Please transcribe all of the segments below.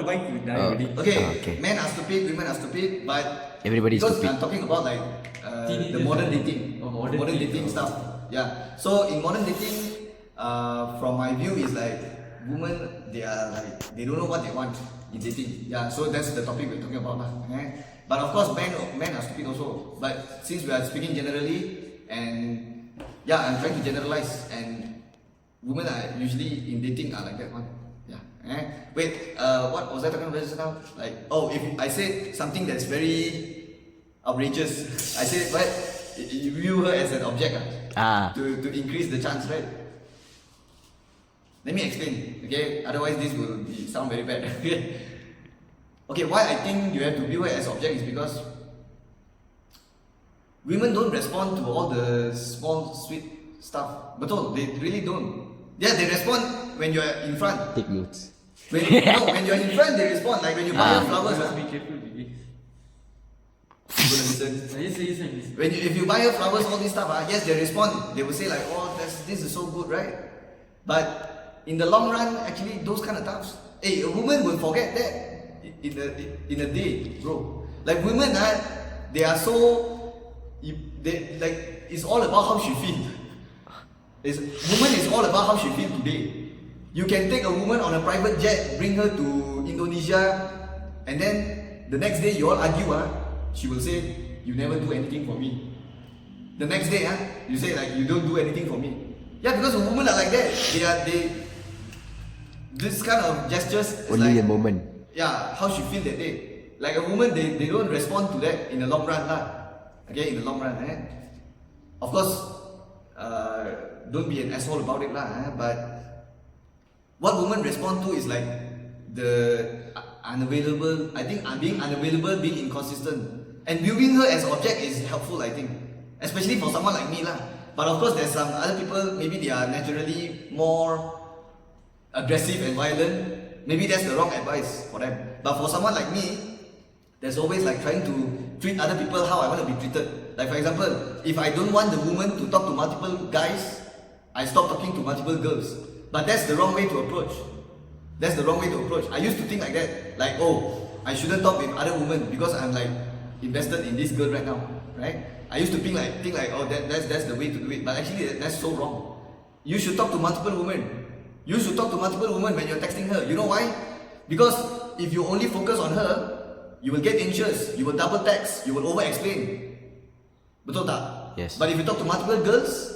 the bike to die already. Okay, Okay. men are stupid, women are stupid, but Everybody is because stupid. I'm talking about like the Teenagers modern and- dating, modern dating dating. stuff. Yeah. So in modern dating, from my view is like women they are like they don't know what they want in dating. Yeah. So that's the topic we're talking about lah. But of course, men are stupid also. But since we are speaking generally, and yeah, I'm trying to generalize, and women are usually in dating are like that one. Yeah. Wait, what was I talking about just now? Like, oh, if I said something that's very outrageous, I said what? You view her as an object to increase the chance, right? Let me explain, okay? Otherwise this will sound very bad. Okay, why I think you have to view her as object is because women don't respond to all the small sweet stuff. Betul, they really don't. Yeah, they respond when you're in front. Take notes. When you're in front, they respond. Like when you buy her flowers, You must be careful, baby. you gonna listen. Listen. If you buy her flowers, all this stuff, yes, they respond. They will say like, oh, this is so good, right? But in the long run, actually, those kind of stuff, a woman will forget that in a day, bro. Like women, they are so, it's all about how she feels. Woman is all about how she feels today. You can take a woman on a private jet, bring her to Indonesia, and then the next day you all argue, she will say, you never do anything for me. The next day, you say like, you don't do anything for me. Yeah, because women are like that. This kind of gestures is Only like, a moment. yeah, how she feel that day. Like a woman, they don't respond to that in the long run, okay, in the long run, Of course, don't be an asshole about it, but what women respond to is like the unavailable. I think being unavailable, being inconsistent, and viewing her as object is helpful. I think, especially for someone like me, But of course, there's some other people. Maybe they are naturally more aggressive and violent. Maybe that's the wrong advice for them. But for someone like me, there's always like trying to treat other people how I want to be treated. Like for example, if I don't want the woman to talk to multiple guys, I stop talking to multiple girls. But that's the wrong way to approach. That's the wrong way to approach. I used to think like that. Like, oh, I shouldn't talk with other women because I'm like invested in this girl right now, right? I used to think like, oh, that's the way to do it. But actually, that's so wrong. You should talk to multiple women. You should talk to multiple women when you're texting her. You know why? Because if you only focus on her, you will get anxious. You will double text. You will over-explain. Betul tak? Yes. But if you talk to multiple girls,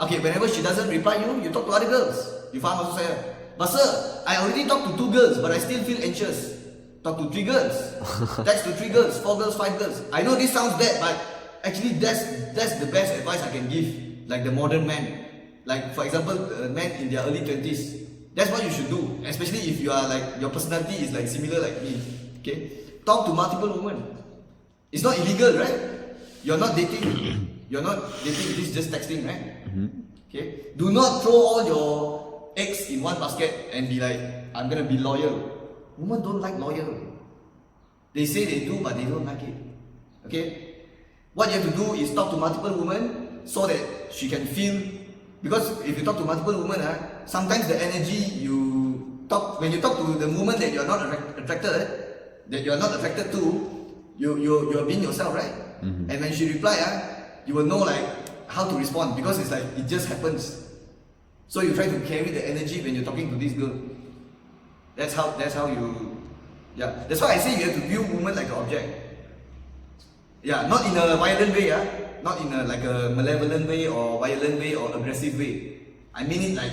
okay, whenever she doesn't reply you talk to other girls. You faham maksud saya? But sir, I already talked to 2 girls, but I still feel anxious. Talk to 3 girls. Text to 3 girls, 4 girls, 5 girls. I know this sounds bad, but actually that's the best advice I can give. Like the modern man. Like for example, men in their early 20s. That's what you should do. Especially if you are like, your personality is like similar like me. Okay? Talk to multiple women. It's not illegal, right? You're not dating. You're not dating, this is just texting, right? Okay? Do not throw all your eggs in one basket and be like, I'm gonna be loyal. Women don't like loyal. They say they do, but they don't like it. Okay? What you have to do is talk to multiple women so that she can feel. Because if you talk to multiple women, sometimes the energy when you talk to the woman that you are not attracted to, you're being yourself, right? And when she reply, you will know like how to respond because it's like it just happens. So you try to carry the energy when you're talking to this girl. That's how you, yeah. That's why I say you have to view women like an object. Yeah, not in a violent way, not in a like a malevolent way or violent way or aggressive way. I mean it like,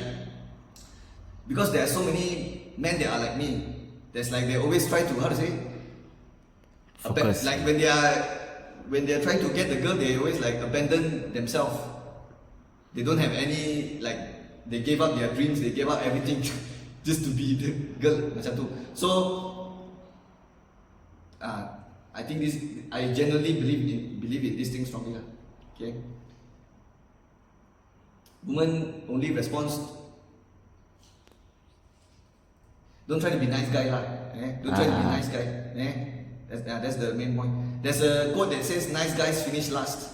because there are so many men that are like me. There's like they always try to, how to say? Focus. Like when they are trying to get the girl, they always like abandon themselves. They don't have any like, they gave up their dreams, they gave up everything just to be the girl macam tu. So I think I genuinely believe in these things strongly. Okay. Woman only responds. Don't try to be nice guy Don't try to be nice guy. That's the main point. There's a quote that says nice guys finish last.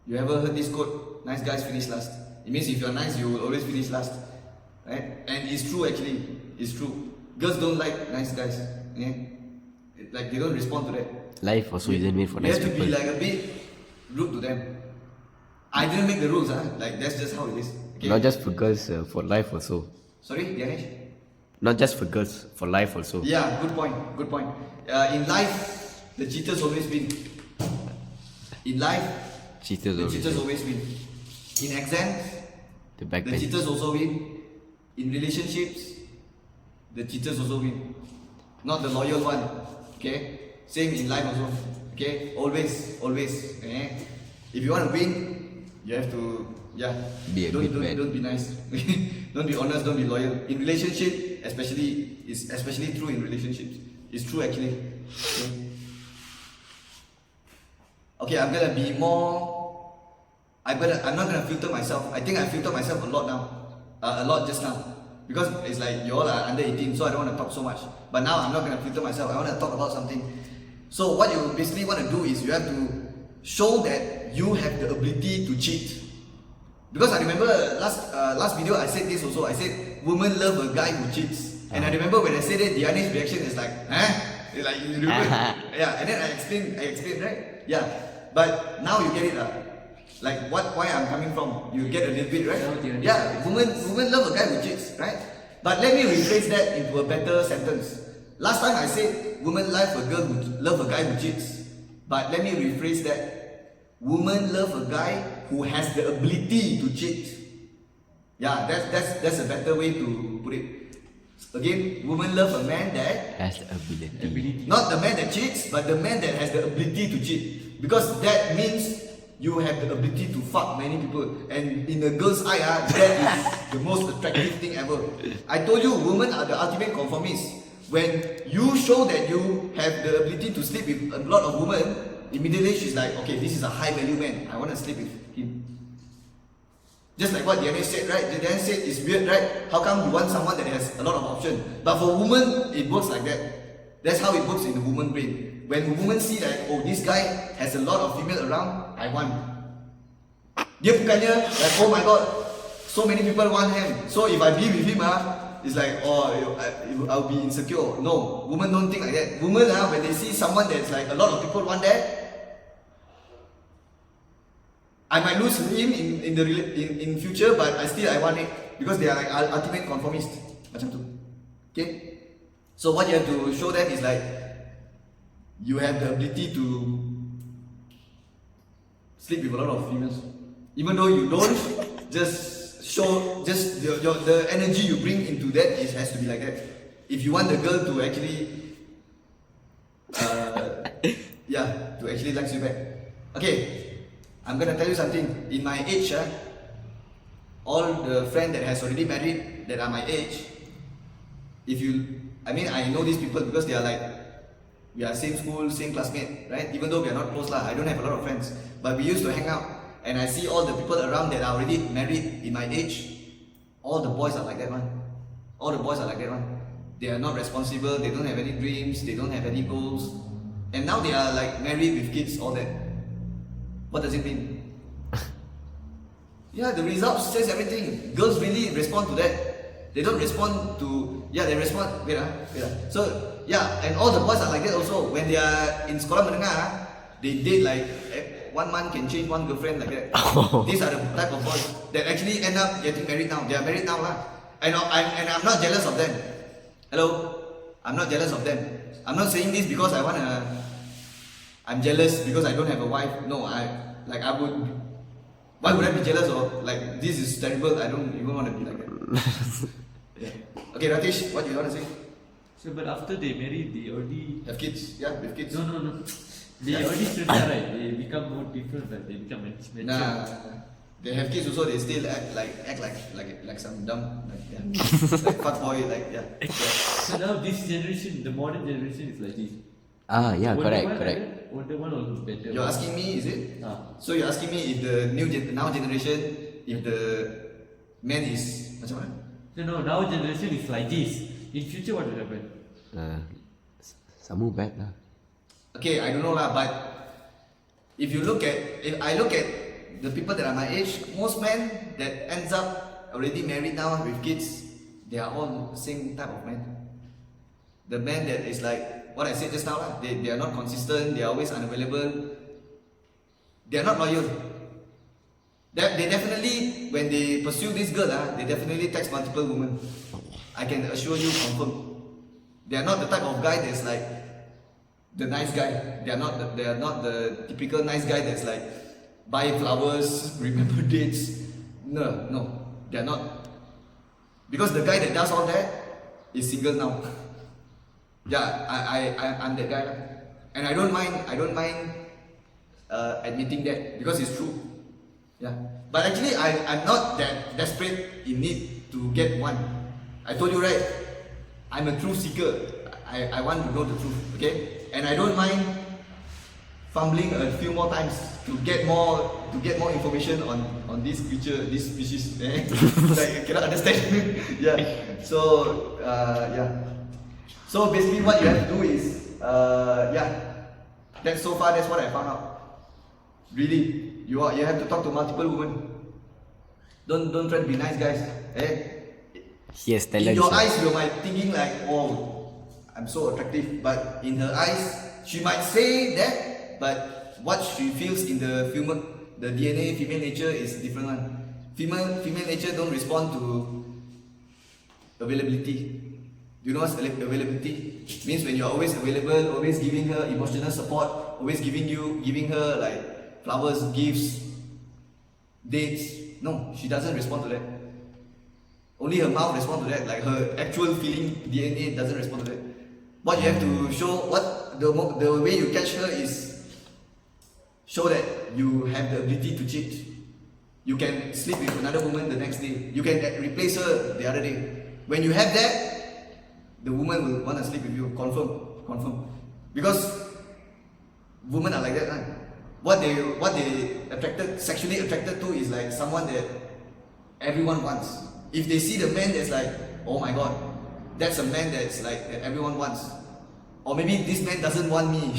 You ever heard this quote? Nice guys finish last. It means if you're nice, you will always finish last, right? And it's true actually. It's true. girls don't like nice guys. Yeah? Like they don't respond to that. Life also isn't made for You nice have to people. be like a bit rude to them. I didn't make the rules, like that's just how it is. Okay? Not just for girls, for life also. Sorry, Dinesh? Not just for girls, for life also. Yeah, good point, good point. In life, the cheaters always win. In life, Cheaters the always. cheaters always win. In exams, The the backbench. cheaters also win. In relationships, the cheaters also win. Not the loyal one. Okay? Same in life also. Okay? Always, always. If you want to win, you have to Be a bit bad. don't be nice. Don't be honest, don't be loyal. In relationship, especially true in relationships. It's true actually. Okay, I'm gonna be more. I'm not gonna filter myself. I think I filter myself a lot now. A lot just now. Because it's like you all are under 18, so I don't want to talk so much. But now I'm not gonna filter myself. I want to talk about something. So what you basically want to do is you have to show that you have the ability to cheat. Because I remember last video I said this also. I said women love a guy who cheats. And I remember when I said it, Diane's reaction is like, It's like you remember? Yeah, and then I explained, right? Yeah. But now you get it, like why I'm coming from. You get a little bit, right? Yeah, women love a guy who cheats, right? But let me rephrase that into a better sentence. Last time I said women love a guy who cheats. But let me rephrase that. Women love a guy who has the ability to cheat. Yeah, that's a better way to put it. Again, women love a man that Has the ability. not the man that cheats, but the man that has the ability to cheat. Because that means you have the ability to fuck many people. And in a girl's eye, that is the most attractive thing ever. I told you, women are the ultimate conformists. When you show that you have the ability to sleep with a lot of women, immediately she's like, okay, this is a high value man. I want to sleep with him. Just like what Diane said, right? Diane said it's weird, right? How come you want someone that has a lot of options? But for women, it works like that. That's how it works in the woman brain. When women see that, oh, this guy has a lot of female around, I want. Dia bukannya like, oh my god, so many people want him. So if I be with him, it's like, oh, I'll be insecure. No, women don't think like that. Women, when they see someone that's like a lot of people want that, I might lose him in future, but I want it because they are like ultimate conformist. Macam tu. Okay. So what you have to show them is like you have the ability to sleep with a lot of females, even though you don't. Just show the energy you bring into that has to be like that. If you want the girl to actually, to actually like you back. Okay. I'm gonna tell you something. In my age, all the friends that has already married that are my age, I know these people because they are like, we are same school, same classmate, right? Even though we are not close I don't have a lot of friends, but we used to hang out, and I see all the people around that are already married in my age. All the boys are like that one. All the boys are like that one. They are not responsible. They don't have any dreams. They don't have any goals, and now they are like married with kids, all that. What does it mean? Yeah, the results says everything. Girls really respond to that. They don't respond to, they respond, wait. So, and all the boys are like that also. When they are in sekolah menengah, they date like 1 month can change one girlfriend like that. These are the type of boys that actually end up getting married now. They are married now. And I'm not jealous of them. Hello? I'm not jealous of them. I'm not saying this because I'm jealous because I don't have a wife. No, why would I be jealous of? Like, this is terrible. I don't even want to be like that. Okay, Rakesh, what do you want to say? So, but after they marry, they already Have kids? Yeah, with kids. no. They already certain, right? They become more different, but they become mature. Nah, they have kids also. They still act like some dumb, like fuckboy, So now this generation, the modern generation is like this. Yeah, Older correct. one will be better. You're asking me, is it? So So you're asking me if the now generation, if the man is macam mana? no, now generation is like this. In future, what will happen? Some bad lah. Okay, I don't know lah, but if I look at the people that are my age, most men that ends up already married now with kids, they are all the same type of men. the man that is like what I said just now lah. They are not consistent. They are always unavailable. They are not loyal. They definitely, when they pursue this girl, they definitely text multiple women. I can assure you, confirm. They are not the type of guy that's like the nice guy. They are not the typical nice guy that's like buy flowers, remember dates. No, they are not. Because the guy that does all that is single now. Yeah, I'm that guy, and I don't mind admitting that because it's true. Yeah, but actually I'm not that desperate in need to get one. I told you right, I'm a truth seeker. I want to know the truth, okay? And I don't mind fumbling a few more times to get more information on this creature, this species. Like I cannot understand. Yeah. So yeah. So basically, what you have to do is that's what I found out. Really, you have to talk to multiple women. Don't try to be nice guys. Yes, in your eyes, you might thinking like, oh, I'm so attractive, but in her eyes, she might say that, but what she feels in the DNA, female nature is different one. Female nature don't respond to availability. Do you know what's availability? It means when you're always available, always giving her emotional support, always giving her like flowers, gifts, dates. No, she doesn't respond to that. Only her mouth responds to that, like her actual feeling DNA doesn't respond to that. What you have to show, the way you catch her is show that you have the ability to cheat. You can sleep with another woman the next day. You can replace her the other day. When you have that, the woman will want to sleep with you. Confirm. Because women are like that. Right? What they sexually attracted to is like someone that everyone wants. If they see the man that's like, oh my god, that's a man that's like that everyone wants. Or maybe this man doesn't want me.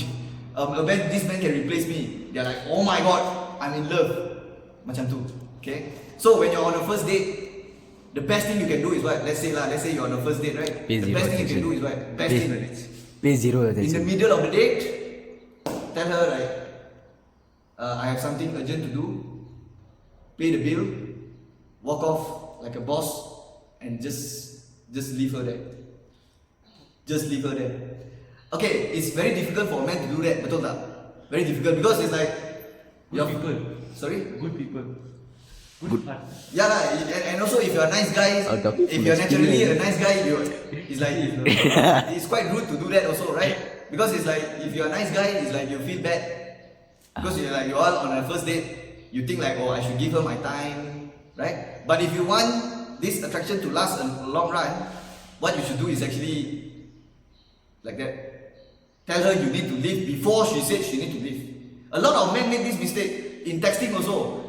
This man can replace me. They're like, oh my god, I'm in love. Macam tu. Okay? So when you're on a first date, the best thing you can do is what? Let's say you're on a first date, right? The best thing you can do is what? Pay zero attention. In the middle of the date, tell her like, I have something urgent to do. Pay the bill. Walk off like a boss, and just leave her there. Just leave her there. Okay, it's very difficult for a man to do that, betul tak? Very difficult because it's like Good people. Sorry? Good people. Good. Heart. Yeah lah, and also if you're a nice guy, if you're naturally a nice guy, it's like it's quite rude to do that also, right? Because it's like if you're a nice guy, it's like you feel bad because you're all on a first date. You think like, oh, I should give her my time, right? But if you want this attraction to last a long run, what you should do is actually like that. Tell her you need to leave before she said she need to leave. A lot of men make this mistake in texting also.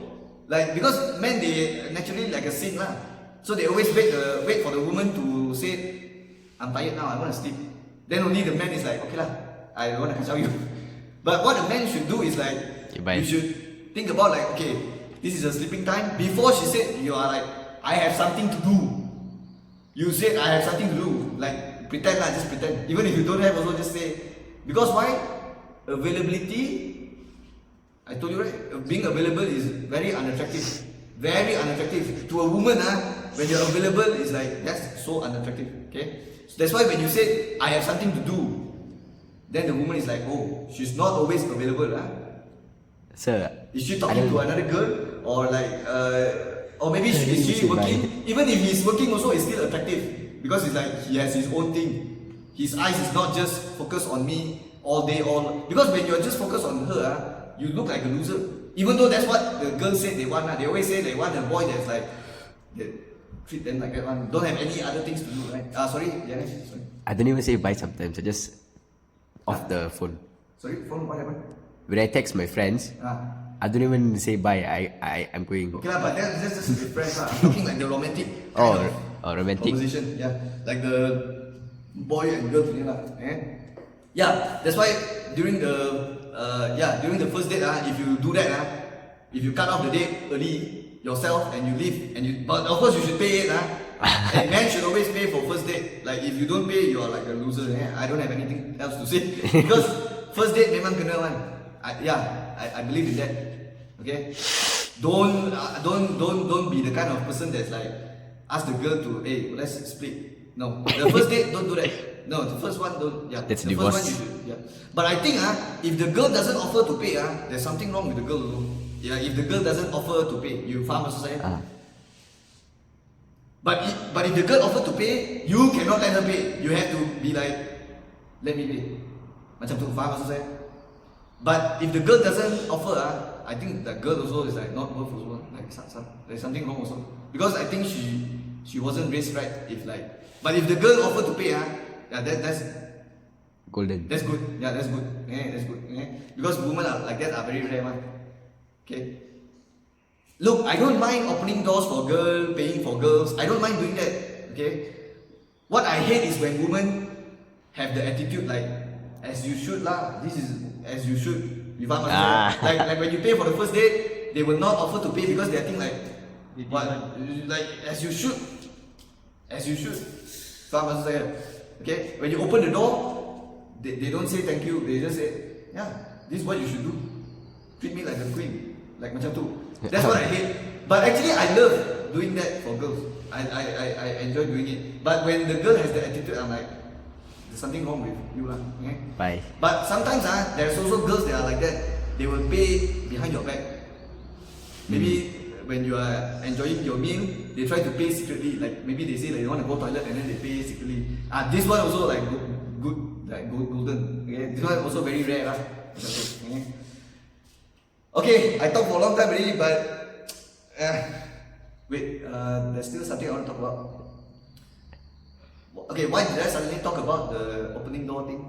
Like because men they naturally like a simp lah. So they always wait for the woman to say, I'm tired now, I want to sleep. Then only the man is like, okay lah, I want to catch you. But what a man should do is like, you should think about like, okay, this is a sleeping time. Before she said, you are like, I have something to do. You said I have something to do. Like pretend lah, just pretend. Even if you don't have, also just say. Because why? Availability. I told you right. Being available is very unattractive. Very unattractive to a woman. When you're available, it's like that's so unattractive. Okay. So that's why when you say I have something to do, then the woman is like, oh, she's not always available. Sir, is she talking to another girl or like or maybe is she working? Even if he's working also, it's still attractive because it's like he has his own thing. His eyes is not just focused on me all day, because when you're just focused on her, you look like a loser. Even though that's what the girls say they want. They always say they want a boy that's like that treat them like that one. Don't have any other things to do, right? Sorry. I don't even say bye sometimes. I just off the phone. Sorry, phone. What happened? When I text my friends, I don't even say bye. I'm going. Okay lah, but that's just with friends lah. I'm talking like the romantic. Romantic Conversation, yeah, like the boy and girl punya lah. Yeah, that's why during the first date if you do that if you cut off the date early yourself and you leave but of course you should pay it Hey, man should always pay for first date. Like if you don't pay, you are like a loser. I don't have anything else to say because first date memang kena one. I believe in that. Okay, don't be the kind of person that's like ask the girl to hey let's split. No, the first date don't do that. No, the first one don't. Yeah, That's the divorce. first one you should. Yeah, but I think if the girl doesn't offer to pay there's something wrong with the girl. Also. Yeah, if the girl doesn't offer to pay, you faham maksud saya? But if the girl offer to pay, you cannot let her pay. You have to be like, let me pay. Macam tu, faham maksud saya? But if the girl doesn't offer, I think that girl also is like not worth also. Like there's something wrong also. Because I think she wasn't raised right. If like, but if the girl offer to pay, that's Golden. that's good. Yeah, that's good. Yeah, that's good. Yeah. Because women are like that are very rare, man. Okay. Look, I don't mind opening doors for girls, paying for girls. I don't mind doing that. Okay. What I hate is when women have the attitude like, as you should lah. This is as you should. You faham maksud saya? Like when you pay for the first date, they will not offer to pay because they think like, what? Like as you should. As you should. Faham maksud saya? Okay. When you open the door, they don't say thank you. They just say, yeah, this is what you should do. Treat me like a queen. Like macam tu. That's what I hate. But actually I love doing that for girls. I enjoy doing it. But when the girl has the attitude, I'm like, there's something wrong with you lah. Okay? Bye. But sometimes there's also girls that are like that. They will pay behind your back. Maybe when you are enjoying your meal, they try to pay secretly. Like maybe they say like they want to go toilet and then they pay secretly. This one also like good, like golden. Okay? This one also very rare lah. Okay? Okay, I talked for a long time already, but wait, there's still something I want to talk about. Okay, why did I suddenly talk about the opening door thing?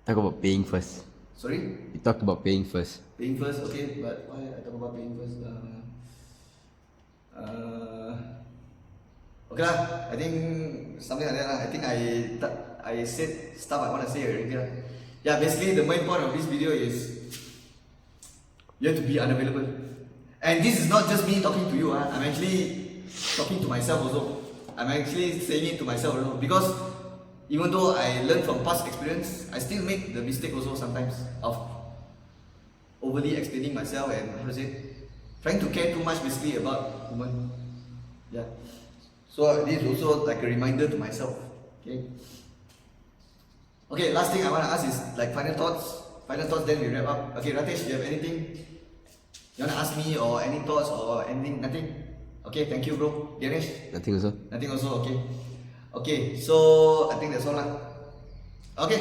Talk about paying first. Sorry? We talked about paying first. Paying first, okay, but why I talk about paying first? Okay lah, I think something like that lah. I think I said stuff I want to say already lah. Yeah, basically the main point of this video is you have to be unavailable. And this is not just me talking to you, I'm actually talking to myself also. I'm actually saying it to myself also because even though I learned from past experience, I still make the mistake also sometimes of overly explaining myself and how to say, trying to care too much basically about women. Yeah. So this is also like a reminder to myself. Okay. Okay, last thing I want to ask is like final thoughts. Final thoughts, then we wrap up. Okay, Ratesh, do you have anything you want to ask me or any thoughts or anything? Nothing? Okay, thank you, bro. Ganesh? Nothing also. Nothing also, okay. Okay, so I think that's all lah. Okay.